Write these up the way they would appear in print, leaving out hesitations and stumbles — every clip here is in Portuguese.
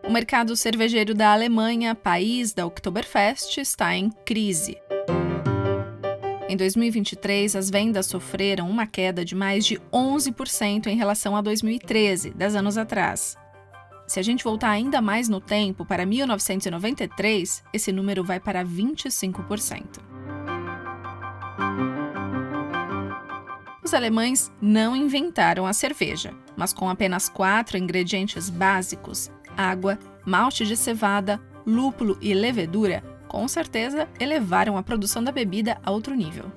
O mercado cervejeiro da Alemanha, país da Oktoberfest, está em crise. Em 2023, as vendas sofreram uma queda de mais de 11% em relação a 2013, 10 anos atrás. Se a gente voltar ainda mais no tempo, para 1993, esse número vai para 25%. Os alemães não inventaram a cerveja, mas com apenas 4 ingredientes básicos, água, malte de cevada, lúpulo e levedura, com certeza elevaram a produção da bebida a outro nível.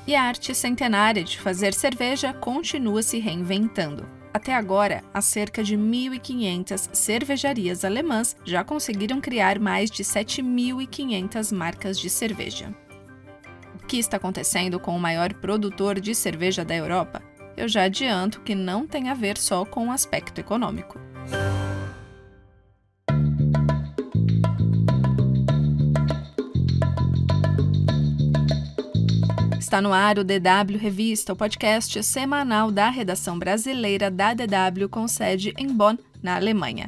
E a arte centenária de fazer cerveja continua se reinventando. Até agora, as cerca de 1.500 cervejarias alemãs já conseguiram criar mais de 7.500 marcas de cerveja. O que está acontecendo com o maior produtor de cerveja da Europa? Eu já adianto que não tem a ver só com o aspecto econômico. Está no ar o DW Revista, o podcast semanal da redação brasileira da DW com sede em Bonn, na Alemanha.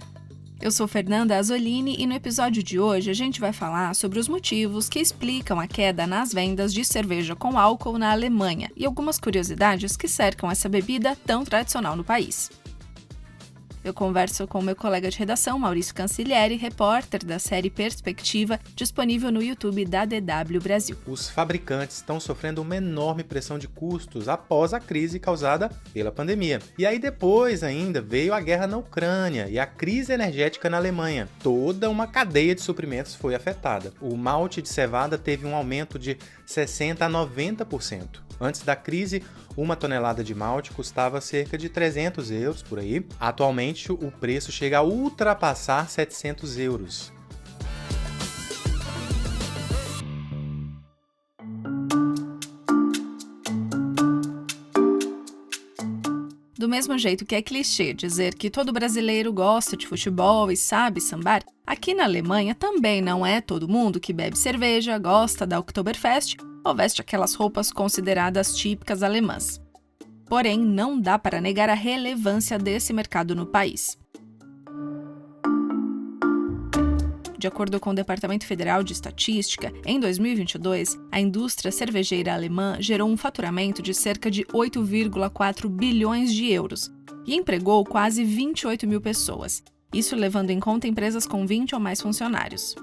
Eu sou Fernanda Azzolini e no episódio de hoje a gente vai falar sobre os motivos que explicam a queda nas vendas de cerveja com álcool na Alemanha e algumas curiosidades que cercam essa bebida tão tradicional no país. Eu converso com meu colega de redação, Maurício Cancellieri, repórter da série Perspectiva, disponível no YouTube da DW Brasil. Os fabricantes estão sofrendo uma enorme pressão de custos após a crise causada pela pandemia. E aí depois ainda veio a guerra na Ucrânia e a crise energética na Alemanha. Toda uma cadeia de suprimentos foi afetada. O malte de cevada teve um aumento de 60% a 90%. Antes da crise, uma tonelada de malte custava cerca de 300 euros por aí. Atualmente, o preço chega a ultrapassar 700 euros. Do mesmo jeito que é clichê dizer que todo brasileiro gosta de futebol e sabe sambar, aqui na Alemanha também não é todo mundo que bebe cerveja, gosta da Oktoberfest ou veste aquelas roupas consideradas típicas alemãs. Porém, não dá para negar a relevância desse mercado no país. De acordo com o Departamento Federal de Estatística, em 2022, a indústria cervejeira alemã gerou um faturamento de cerca de 8,4 bilhões de euros e empregou quase 28 mil pessoas, isso levando em conta empresas com 20 ou mais funcionários.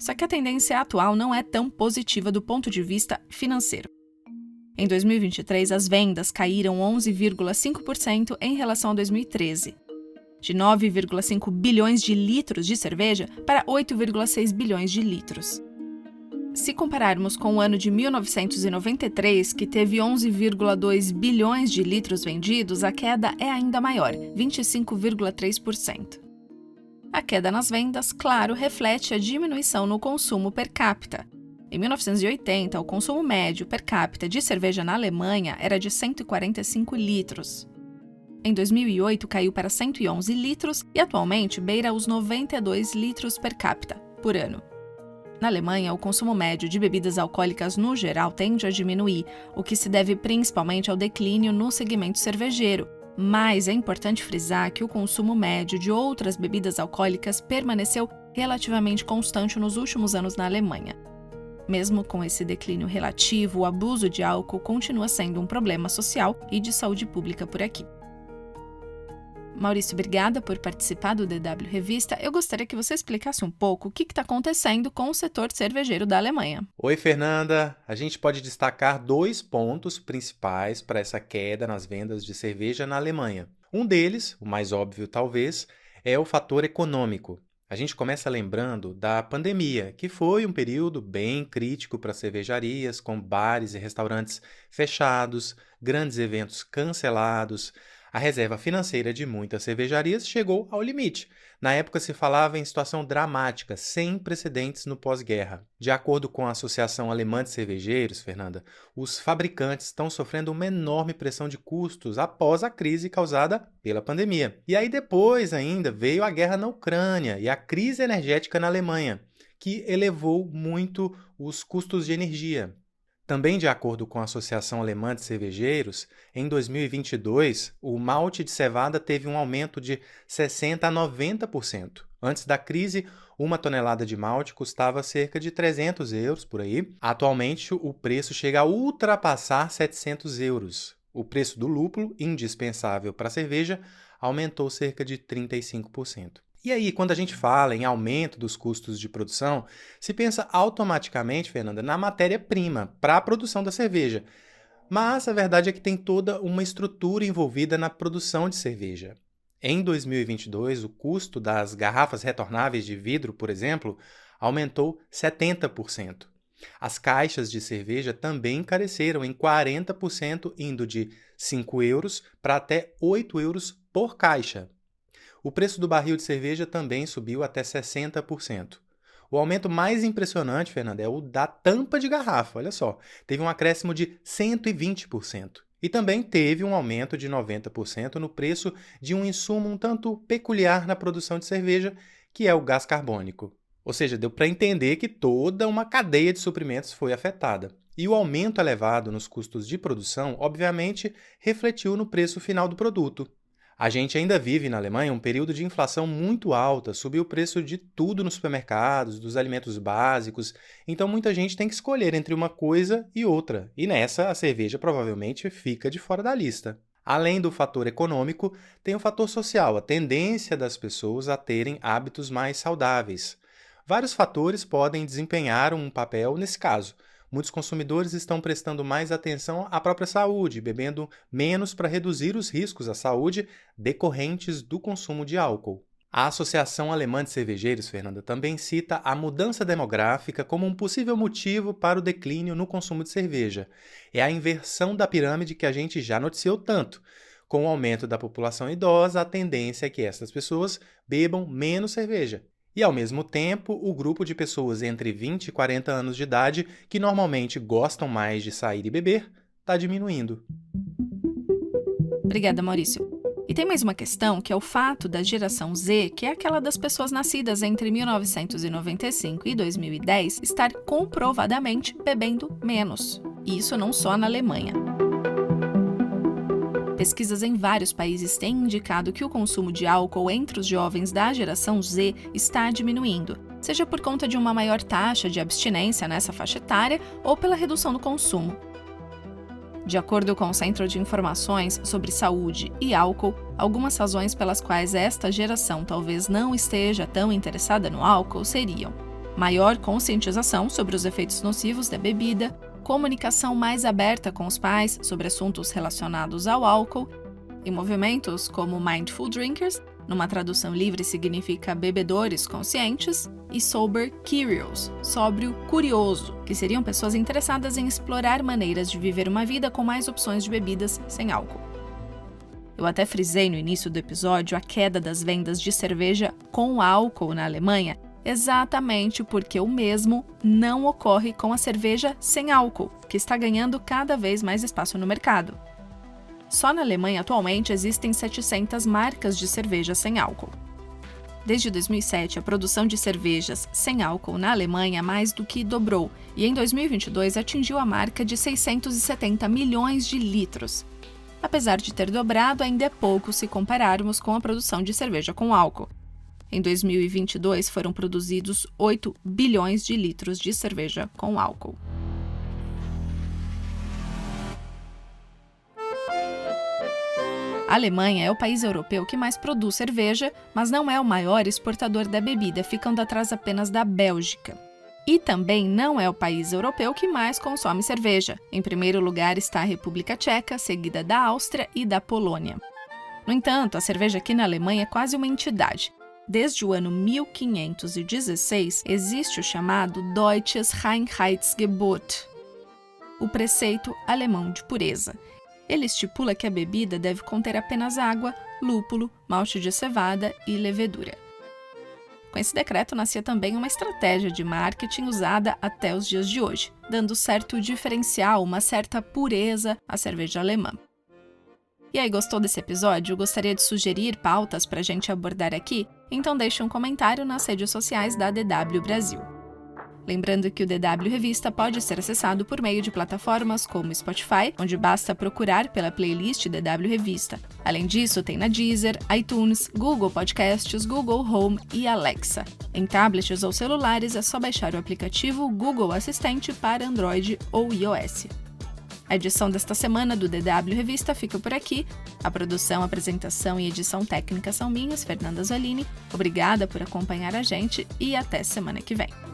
Só que a tendência atual não é tão positiva do ponto de vista financeiro. Em 2023, as vendas caíram 11,5% em relação a 2013. De 9,5 bilhões de litros de cerveja para 8,6 bilhões de litros. Se compararmos com o ano de 1993, que teve 11,2 bilhões de litros vendidos, a queda é ainda maior, 25,3%. A queda nas vendas, claro, reflete a diminuição no consumo per capita. Em 1980, o consumo médio per capita de cerveja na Alemanha era de 145 litros. Em 2008, caiu para 111 litros e atualmente beira os 92 litros per capita por ano. Na Alemanha, o consumo médio de bebidas alcoólicas no geral tende a diminuir, o que se deve principalmente ao declínio no segmento cervejeiro. Mas é importante frisar que o consumo médio de outras bebidas alcoólicas permaneceu relativamente constante nos últimos anos na Alemanha. Mesmo com esse declínio relativo, o abuso de álcool continua sendo um problema social e de saúde pública por aqui. Maurício, obrigada por participar do DW Revista. Eu gostaria que você explicasse um pouco o que está acontecendo com o setor cervejeiro da Alemanha. Oi, Fernanda. A gente pode destacar 2 pontos principais para essa queda nas vendas de cerveja na Alemanha. Um deles, o mais óbvio talvez, é o fator econômico. A gente começa lembrando da pandemia, que foi um período bem crítico para cervejarias, com bares e restaurantes fechados, grandes eventos cancelados. A reserva financeira de muitas cervejarias chegou ao limite. Na época se falava em situação dramática, sem precedentes no pós-guerra. De acordo com a Associação Alemã de Cervejeiros, Fernanda, os fabricantes estão sofrendo uma enorme pressão de custos após a crise causada pela pandemia. E aí depois ainda veio a guerra na Ucrânia e a crise energética na Alemanha, que elevou muito os custos de energia. Também de acordo com a Associação Alemã de Cervejeiros, em 2022, o malte de cevada teve um aumento de 60% a 90%. Antes da crise, uma tonelada de malte custava cerca de 300 euros por aí. Atualmente, o preço chega a ultrapassar 700 euros. O preço do lúpulo, indispensável para a cerveja, aumentou cerca de 35%. E aí, quando a gente fala em aumento dos custos de produção, se pensa automaticamente, Fernanda, na matéria-prima para a produção da cerveja. Mas a verdade é que tem toda uma estrutura envolvida na produção de cerveja. Em 2022, o custo das garrafas retornáveis de vidro, por exemplo, aumentou 70%. As caixas de cerveja também encareceram em 40%, indo de 5 euros para até 8 euros por caixa. O preço do barril de cerveja também subiu até 60%. O aumento mais impressionante, Fernanda, é o da tampa de garrafa. Olha só, teve um acréscimo de 120%. E também teve um aumento de 90% no preço de um insumo um tanto peculiar na produção de cerveja, que é o gás carbônico. Ou seja, deu para entender que toda uma cadeia de suprimentos foi afetada. E o aumento elevado nos custos de produção, obviamente, refletiu no preço final do produto. A gente ainda vive na Alemanha um período de inflação muito alta, subiu o preço de tudo nos supermercados, dos alimentos básicos, então muita gente tem que escolher entre uma coisa e outra, e nessa a cerveja provavelmente fica de fora da lista. Além do fator econômico, tem o fator social, a tendência das pessoas a terem hábitos mais saudáveis. Vários fatores podem desempenhar um papel nesse caso. Muitos consumidores estão prestando mais atenção à própria saúde, bebendo menos para reduzir os riscos à saúde decorrentes do consumo de álcool. A Associação Alemã de Cervejeiros, Fernanda, também cita a mudança demográfica como um possível motivo para o declínio no consumo de cerveja. É a inversão da pirâmide que a gente já noticiou tanto. Com o aumento da população idosa, a tendência é que essas pessoas bebam menos cerveja. E, ao mesmo tempo, o grupo de pessoas entre 20 e 40 anos de idade, que normalmente gostam mais de sair e beber, está diminuindo. Obrigada, Maurício. E tem mais uma questão, que é o fato da geração Z, que é aquela das pessoas nascidas entre 1995 e 2010, estar comprovadamente bebendo menos. E isso não só na Alemanha. Pesquisas em vários países têm indicado que o consumo de álcool entre os jovens da geração Z está diminuindo, seja por conta de uma maior taxa de abstinência nessa faixa etária ou pela redução do consumo. De acordo com o Centro de Informações sobre Saúde e Álcool, algumas razões pelas quais esta geração talvez não esteja tão interessada no álcool seriam maior conscientização sobre os efeitos nocivos da bebida, comunicação mais aberta com os pais sobre assuntos relacionados ao álcool, e movimentos como Mindful Drinkers, numa tradução livre significa bebedores conscientes, e Sober Curious, sóbrio curioso, que seriam pessoas interessadas em explorar maneiras de viver uma vida com mais opções de bebidas sem álcool. Eu até frisei no início do episódio a queda das vendas de cerveja com álcool na Alemanha, exatamente porque o mesmo não ocorre com a cerveja sem álcool, que está ganhando cada vez mais espaço no mercado. Só na Alemanha, atualmente, existem 700 marcas de cerveja sem álcool. Desde 2007, a produção de cervejas sem álcool na Alemanha mais do que dobrou e em 2022 atingiu a marca de 670 milhões de litros. Apesar de ter dobrado, ainda é pouco se compararmos com a produção de cerveja com álcool. Em 2022, foram produzidos 8 bilhões de litros de cerveja com álcool. A Alemanha é o país europeu que mais produz cerveja, mas não é o maior exportador da bebida, ficando atrás apenas da Bélgica. E também não é o país europeu que mais consome cerveja. Em primeiro lugar está a República Tcheca, seguida da Áustria e da Polônia. No entanto, a cerveja aqui na Alemanha é quase uma entidade. Desde o ano 1516, existe o chamado Deutsches Reinheitsgebot, o preceito alemão de pureza. Ele estipula que a bebida deve conter apenas água, lúpulo, malte de cevada e levedura. Com esse decreto nascia também uma estratégia de marketing usada até os dias de hoje, dando certo diferencial, uma certa pureza à cerveja alemã. E aí, gostou desse episódio? Gostaria de sugerir pautas para a gente abordar aqui? Então deixe um comentário nas redes sociais da DW Brasil. Lembrando que o DW Revista pode ser acessado por meio de plataformas como Spotify, onde basta procurar pela playlist DW Revista. Além disso, tem na Deezer, iTunes, Google Podcasts, Google Home e Alexa. Em tablets ou celulares é só baixar o aplicativo Google Assistente para Android ou iOS. A edição desta semana do DW Revista fica por aqui. A produção, apresentação e edição técnica são minhas, Fernanda Zolini. Obrigada por acompanhar a gente e até semana que vem.